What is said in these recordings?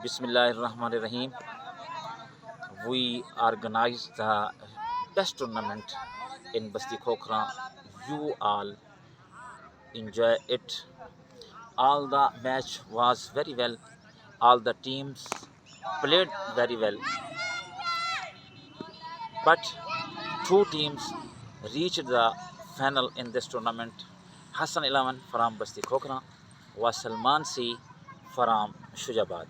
Bismillahirrahmanirrahim. We organized the best tournament in Basti Khokhra. You all enjoy it. All the match was very well. All the teams played very well. But two teams reached the final in this tournament. Hassan 11 from Basti Khokhra was Salman C from Shujabad.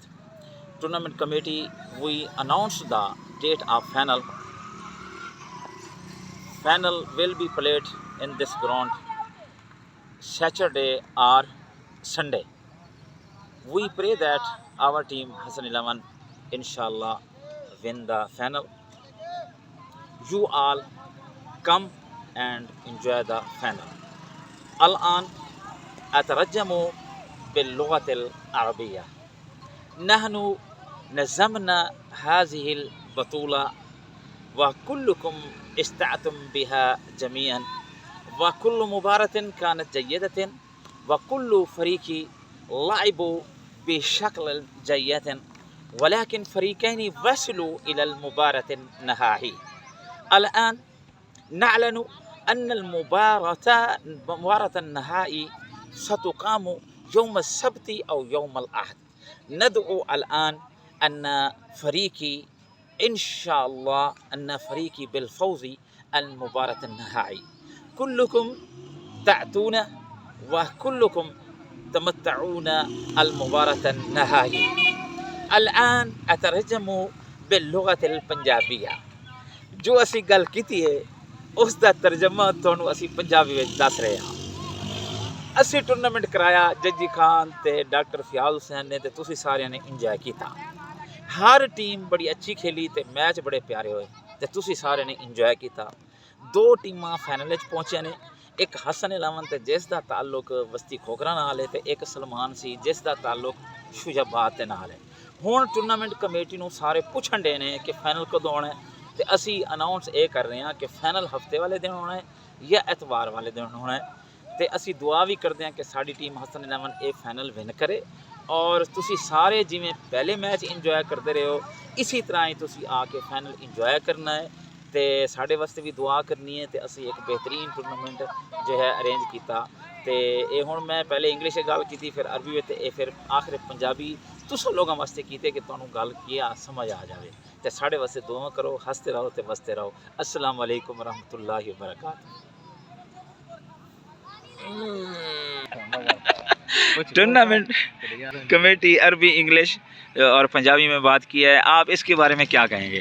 Tournament committee, we announced the date of final. Final will be played in this ground Saturday or Sunday. We pray that our team Hassan 11 inshallah win the final. You all come and enjoy the final. الآن أترجم باللغة العربية. نحن نظمنا هذه البطولة وكلكم استمتعتم بها جميعا وكل مباراة كانت جيدة وكل فريق لعبوا بشكل جيد ولكن فريقين وصلوا إلى المباراة النهائية. الآن نعلن أن المباراة النهائي ستقام يوم السبت أو يوم الأحد. ندعو الآن أن فريقي إن شاء الله أن فريقي بالفوز المباراة النهائي. كلكم تأتون وكلكم تمتعون المباراة النهائي. الآن أترجم باللغة الپنجابية. جو اسی گل کیتی ہے اس دا ترجمہ تھانوں اسی پنجابی وچ دس رہے ہاں. اسی ٹورنامنٹ کرایا ججی خان تے ڈاکٹر فیاض حسین نے تے تسی سارے نے انجوائے کیتا. ہر ٹیم بڑی اچھی کھیلی تے میچ بڑے پیارے ہوئے تے تسی سارے نے انجوائے کیتا. دو ٹیماں فائنل وچ پہنچے نے. ایک حسن 11 تے جس دا تعلق بستی کھوکھرا نال ہے تے ایک سلمان سی جس دا تعلق شجاباد دے نال ہے. ہن ٹورنامنٹ کمیٹی نوں سارے پوچھن دے نے کہ فائنل کدوں ہونا ہے تے اسی اناؤنس اے کر رہے ہیں کہ فائنل ہفتے والے دن ہونا ہے یا اتوار والے دن ہونا ہے. تے اسی دعا بھی کرتے ہیں کہ ساری team Hassan 11 A final win کرے اور تسی سارے جویں پہلے میچ انجوائے کرتے رہے ہو اسی طرح ہی تسی آ کے فائنل انجوائے کرنا ہے تے ساڈے واسطے بھی دعا کرنی ہے. تے اسی ایک بہترین ٹورنامنٹ جو ہے ارینج کیتا تے اے ہن میں پہلے انگلش گل کیتی پھر عربی تے اے پھر آخر پنجابی تساں لوگاں واسطے کیتے کہ تانوں گل کیا سمجھ آ جاوے. تے ساڈے واسطے دعا کرو. ہستے رہو تے بستے رہو. السلام علیکم ورحمۃ اللہ وبرکاتہ. ٹورنامنٹ کمیٹی عربی انگلش اور پنجابی میں بات کی ہے. آپ اس کے بارے میں کیا کہیں گے؟